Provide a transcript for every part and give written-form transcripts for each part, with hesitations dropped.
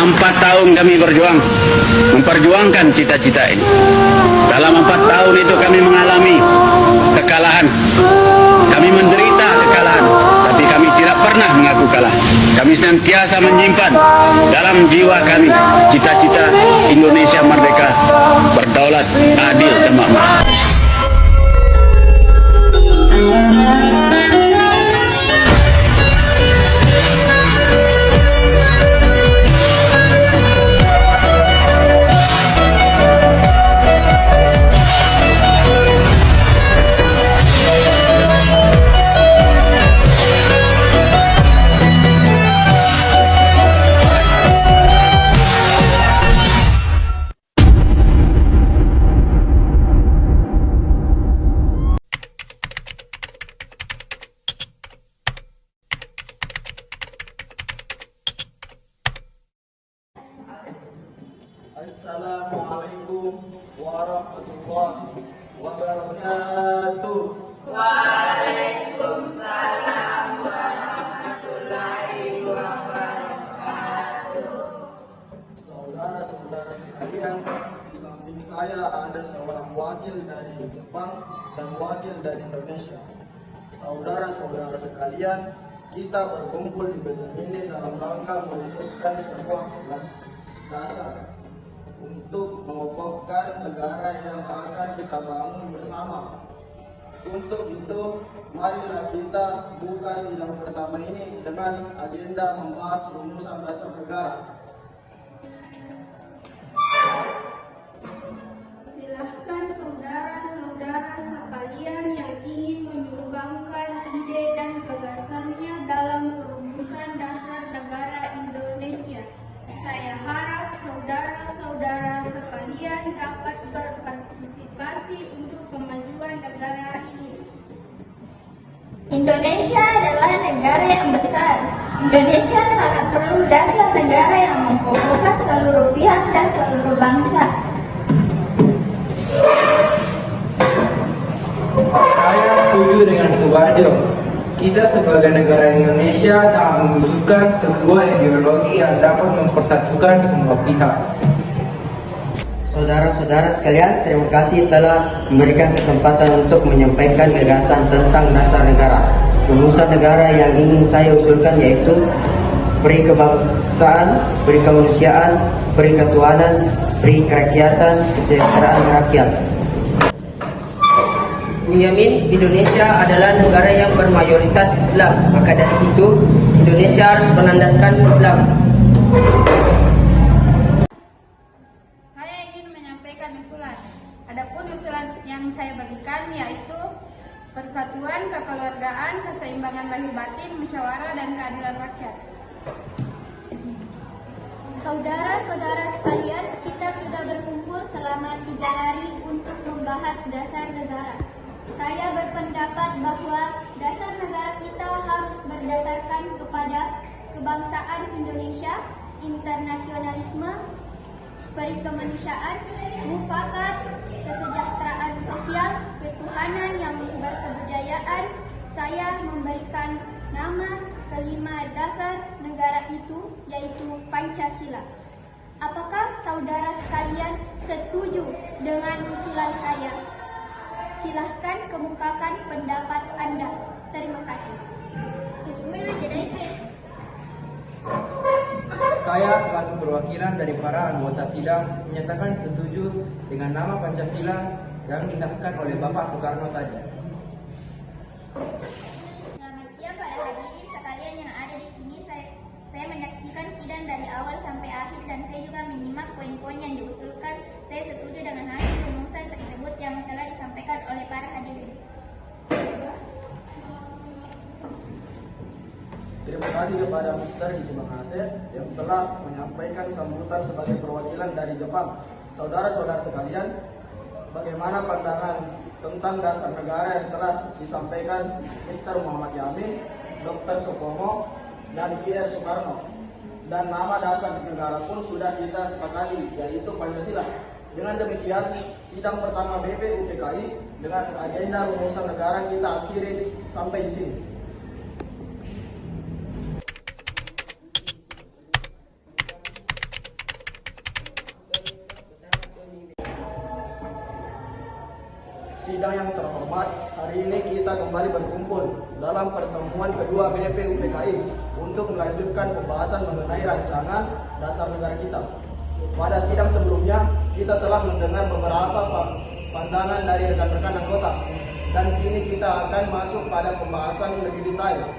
4 tahun kami berjuang, memperjuangkan cita-cita ini. Dalam 4 tahun itu kami mengalami kekalahan, kami menderita kekalahan, tapi kami tidak pernah mengaku kalah. Kami senantiasa menyimpan dalam jiwa kami cita-cita Indonesia merdeka, berdaulat, adil, dan makmur. Assalamualaikum warahmatullahi wabarakatuh. Waalaikumsalam warahmatullahi wabarakatuh. Saudara-saudara sekalian, di samping saya ada seorang wakil dari Jepang dan wakil dari Indonesia. Saudara-saudara sekalian, kita berkumpul di gedung ini dalam rangka merumuskan sebuah dasar untuk mengokohkan negara yang akan kita bangun bersama. Untuk itu, marilah kita buka sidang pertama ini dengan agenda membahas rumusan dasar negara. Silahkan saudara-saudara sekalian yang ingin menyumbangkan ide dan gagasannya dalam rumusan dasar negara Indonesia. Saya harap saudara-saudara sekalian dapat berpartisipasi untuk kemajuan negara ini. Indonesia adalah negara yang besar. Indonesia sangat perlu dasar negara yang mengukuhkan seluruh pihak dan seluruh bangsa. Saya setuju dengan Soeharto. Kita sebagai negara Indonesia sangat membutuhkan sebuah ideologi yang dapat mempersatukan semua pihak. Saudara-saudara sekalian, terima kasih telah memberikan kesempatan untuk menyampaikan gagasan tentang dasar negara. Rumusan negara yang ingin saya usulkan yaitu peri kebangsaan, peri kemanusiaan, peri ketuhanan, peri kerakyatan, kesejahteraan rakyat. Menjamin Indonesia adalah negara yang bermayoritas Islam, maka dari itu Indonesia harus menandaskan Islam. Saya ingin menyampaikan usulan. Adapun usulan yang saya berikan yaitu persatuan, kekeluargaan, keseimbangan lahir batin, musyawarah, dan keadilan rakyat. Saudara-saudara sekalian, kita sudah berkumpul selama 3 hari untuk membahas dasar negara. Saya berpendapat bahwa dasar negara kita harus berdasarkan kepada kebangsaan Indonesia, internasionalisme, perikemanusiaan, mufakat, kesejahteraan sosial, ketuhanan yang berkebudayaan. Saya memberikan nama kelima dasar negara itu, yaitu Pancasila. Apakah saudara sekalian setuju dengan usulan saya? Silahkan kemukakan pendapat Anda. Terima kasih. Saya selaku perwakilan dari para anggota sidang menyatakan setuju dengan nama Pancasila yang disahkan oleh Bapak Soekarno tadi. Selamat siang para hadirin sekalian yang ada di sini. Saya menyaksikan sidang dari awal sampai akhir dan saya juga menyimak poin-poin yang diusulkan. Saya setuju dengan hasil rumusan tersebut yang telah disampaikan oleh para hadirin. Terima kasih kepada Mr. Ichimamase yang telah menyampaikan sambutan sebagai perwakilan dari Jepang. Saudara-saudara sekalian, bagaimana pandangan tentang dasar negara yang telah disampaikan Mr. Muhammad Yamin, Dr. Supomo, dan Dr. Soekarno? Dan nama dasar negara pun sudah kita sepakati, yaitu Pancasila. Dengan demikian, sidang pertama BPUPKI dengan agenda rumusan negara kita akhiri sampai di sini. sidang yang terhormat, hari ini kita kembali berkumpul dalam pertemuan kedua BP UPKI untuk melanjutkan pembahasan mengenai rancangan dasar negara kita. Pada sidang sebelumnya, kita telah mendengar beberapa pandangan dari rekan-rekan anggota, dan kini kita akan masuk pada pembahasan lebih detail.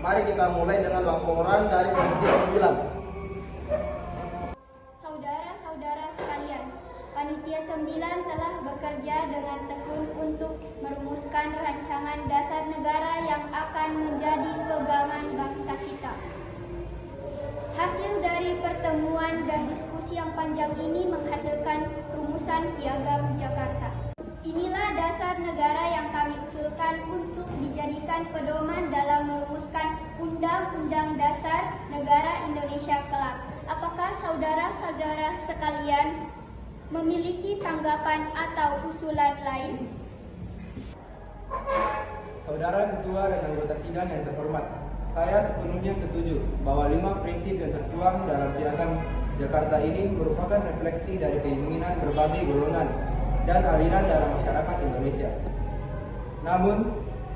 Mari kita mulai dengan laporan dari Panitia 9. Saudara-saudara sekalian, Panitia 9 telah bekerja dengan tekun untuk merumuskan rancangan dasar negara yang akan menjadi pegangan bangsa kita. Hasil dari pertemuan dan diskusi yang panjang ini menghasilkan rumusan Piagam Jakarta. Inilah dasar negara yang kami usulkan untuk dijadikan pedoman dalam merumuskan Undang-Undang Dasar Negara Indonesia kelak. Apakah saudara-saudara sekalian memiliki tanggapan atau usulan lain? Saudara Ketua dan anggota sidang yang terhormat, saya sepenuhnya setuju bahwa 5 prinsip yang tertuang dalam Piagam Jakarta ini merupakan refleksi dari keinginan berbagai golongan dan aliran dalam masyarakat Indonesia. Namun,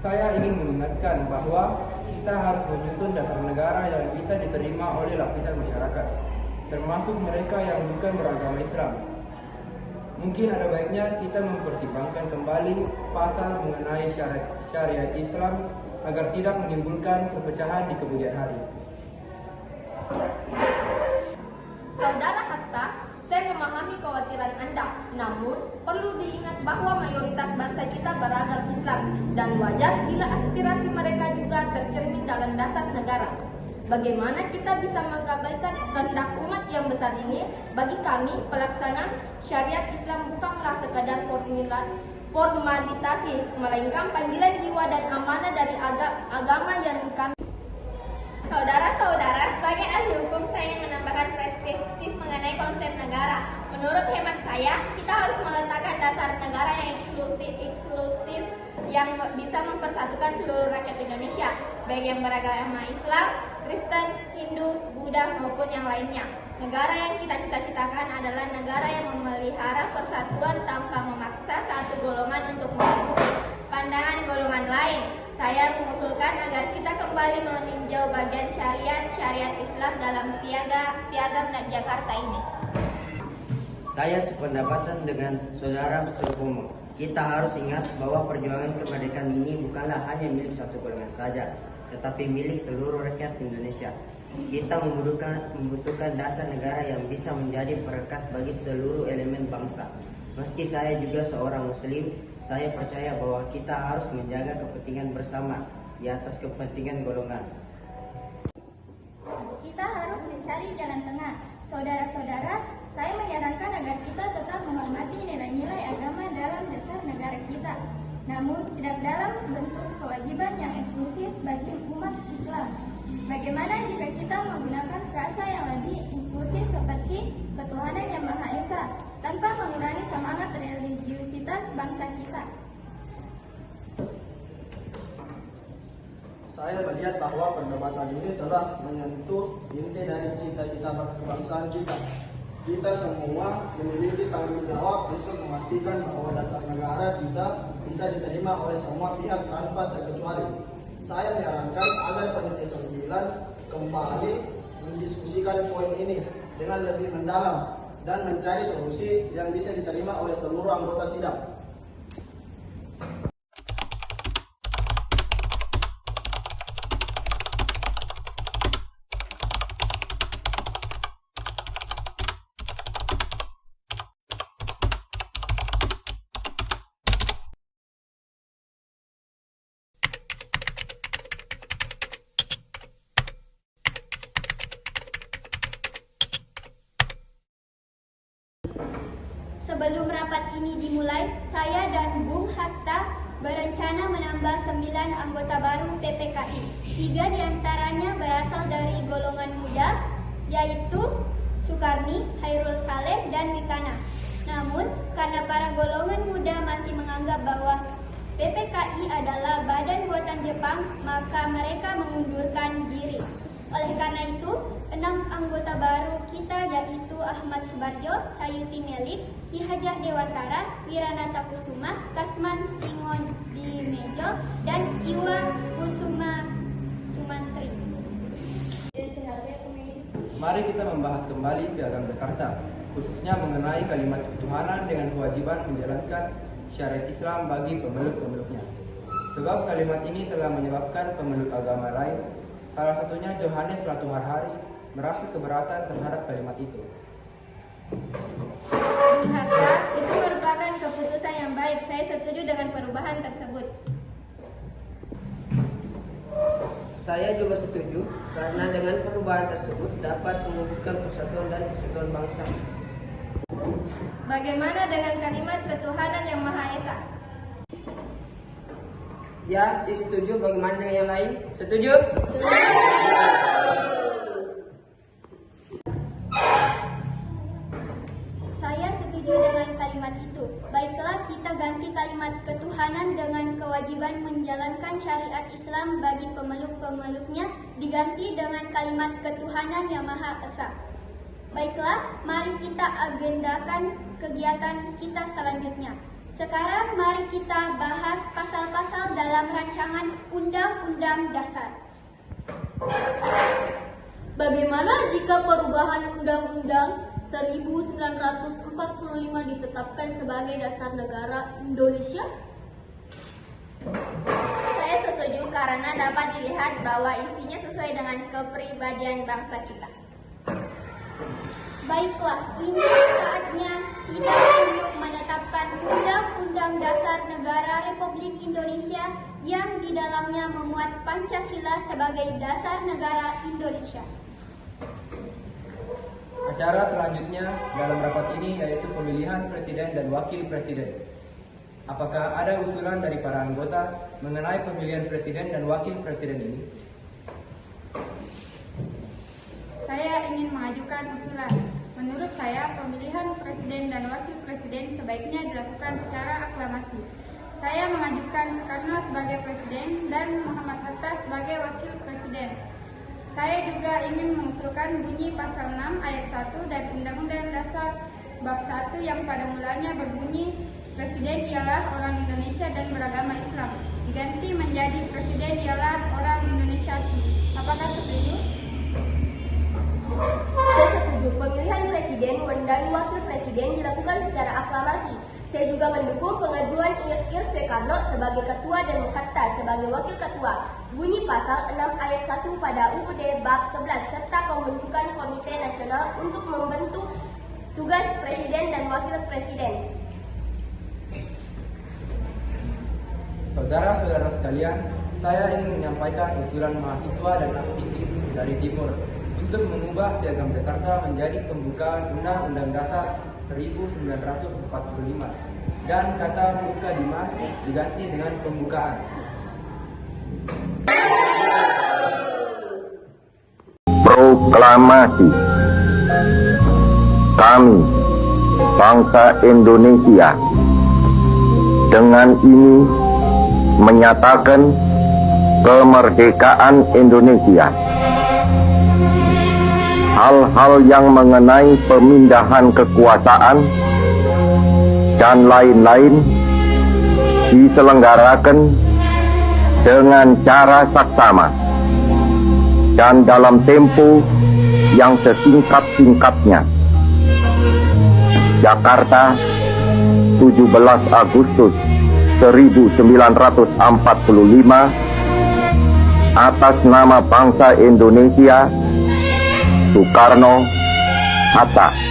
saya ingin mengingatkan bahwa kita harus menyusun dasar negara yang bisa diterima oleh lapisan masyarakat, termasuk mereka yang bukan beragama Islam. Mungkin ada baiknya kita mempertimbangkan kembali pasal mengenai syariat Islam agar tidak menimbulkan perpecahan di kemudian hari. Saudara Hatta, saya memahami kekhawatiran Anda. Namun, perlu diingat bahwa mayoritas bangsa kita beragama Islam dan wajar bila aspirasi mereka juga tercermin dalam dasar negara. Bagaimana kita bisa mengabaikan kehendak umat yang besar ini? Bagi kami, pelaksanaan syariat Islam bukanlah sekadar formalitasi, melainkan panggilan jiwa dan amanah dari agama yang kami. Saudara-saudara, sebagai ahli hukum saya ingin menambahkan perspektif mengenai konsep negara. Menurut hemat saya, kita harus meletakkan dasar negara yang eksklusif yang bisa mempersatukan seluruh rakyat Indonesia, baik yang beragama Islam, Kristen, Hindu, Buddha maupun yang lainnya. Negara yang kita cita-citakan adalah negara yang memelihara persatuan tanpa memaksa satu golongan untuk mengikuti pandangan golongan lain. Saya mengusulkan agar kita kembali meninjau bagian syariat Islam dalam Piagam Jakarta ini. Saya sependapatan dengan saudara Supomo. Kita harus ingat bahwa perjuangan kemerdekaan ini bukanlah hanya milik satu golongan saja, tetapi milik seluruh rakyat Indonesia. Kita membutuhkan dasar negara yang bisa menjadi perekat bagi seluruh elemen bangsa. Meski saya juga seorang Muslim, saya percaya bahwa kita harus menjaga kepentingan bersama di atas kepentingan golongan. Kita harus mencari jalan tengah. Saudara-saudara, saya menyarankan agar kita tetap menghormati nilai-nilai agama dalam dasar negara kita, namun tidak dalam bentuk kewajiban yang eksklusif bagi umat Islam. Bagaimana jika kita menggunakan frasa yang lebih inklusif seperti ketuhanan yang Maha Esa, tanpa mengurangi semangat religiusitas bangsa kita? Saya melihat bahwa perdebatan ini telah menyentuh inti dari cita-cita kebangsaan kita. Kita semua memiliki tanggung jawab untuk memastikan bahwa dasar negara kita bisa diterima oleh semua pihak tanpa terkecuali. Saya menyarankan agar Panitia 9 kembali mendiskusikan poin ini dengan lebih mendalam dan mencari solusi yang bisa diterima oleh seluruh anggota sidang. Sebelum rapat ini dimulai, saya dan Bung Hatta berencana menambah 9 anggota baru PPKI. 3 diantaranya berasal dari golongan muda, yaitu Sukarni, Hairul Saleh, dan Wikana. Namun, karena para golongan muda masih menganggap bahwa PPKI adalah badan buatan Jepang, maka mereka mengundurkan diri. Oleh karena itu, 6 anggota baru kita yaitu Ahmad Subarjo, Sayuti Melik, Ki Hajar Dewantara, Wiranata Kusuma, Kasman Singon Dimejo, dan Iwa Kusuma Sumantri. Mari kita membahas kembali Piagam Jakarta, khususnya mengenai kalimat ketuhanan dengan kewajiban menjalankan syariat Islam bagi pemeluk-pemeluknya. Sebab kalimat ini telah menyebabkan pemeluk agama lain, salah satunya Johannes Ratu Harhari, merasa keberatan terhadap kalimat itu. Bung Hatta, itu merupakan keputusan yang baik. Saya setuju dengan perubahan tersebut. Saya juga setuju karena dengan perubahan tersebut dapat mewujudkan persatuan dan kesatuan bangsa. Bagaimana dengan kalimat ketuhanan yang Maha Esa? Ya, saya setuju. Bagaimana dengan yang lain? Setuju? Saya setuju dengan kalimat itu. Baiklah, kita ganti kalimat ketuhanan dengan kewajiban menjalankan syariat Islam bagi pemeluk-pemeluknya diganti dengan kalimat ketuhanan yang Maha Esa. Baiklah, mari kita agendakan kegiatan kita selanjutnya. Sekarang mari kita bahas pasal-pasal dalam rancangan Undang-Undang Dasar. Bagaimana jika perubahan Undang-Undang 1945 ditetapkan sebagai dasar negara Indonesia? Saya setuju karena dapat dilihat bahwa isinya sesuai dengan kepribadian bangsa kita. Baiklah, ini saatnya sidang untuk menetapkan Undang-Undang Dasar Negara Republik Indonesia yang di dalamnya memuat Pancasila sebagai dasar negara Indonesia. Acara selanjutnya dalam rapat ini yaitu pemilihan presiden dan wakil presiden. Apakah ada usulan dari para anggota mengenai pemilihan presiden dan wakil presiden ini? Saya ingin mengajukan usulan. Menurut saya, pemilihan presiden dan wakil presiden sebaiknya dilakukan secara aklamasi. Saya mengajukan Soekarno sebagai presiden dan Muhammad Hatta sebagai wakil presiden. Saya juga ingin mengusulkan bunyi pasal 6 ayat 1 dari Undang-Undang Dasar bab 1 yang pada mulanya berbunyi Presiden ialah orang Indonesia dan beragama Islam, diganti menjadi Presiden ialah orang Indonesia. Apakah setuju? Saya setuju pemilihan presiden dan wakil presiden dilakukan secara aklamasi. Saya juga mendukung pengajuan Ir Soekarno sebagai ketua dan Hatta sebagai wakil ketua. Bunyi pasal 6 ayat 1 pada UUD bab 11 serta pembentukan Komite Nasional untuk membentuk tugas presiden dan wakil presiden. Saudara-saudara sekalian, saya ingin menyampaikan usulan mahasiswa dan aktivis dari Timur untuk mengubah Piagam Jakarta menjadi pembukaan Undang-Undang Dasar 1945 dan kata mukadimah diganti dengan pembukaan. Proklamasi. Kami, bangsa Indonesia, dengan ini menyatakan kemerdekaan Indonesia. Hal-hal yang mengenai pemindahan kekuasaan dan lain-lain diselenggarakan dengan cara saksama dan dalam tempo yang sesingkat-singkatnya. Jakarta, 17 Agustus 1945, atas nama bangsa Indonesia, Soekarno Hatta.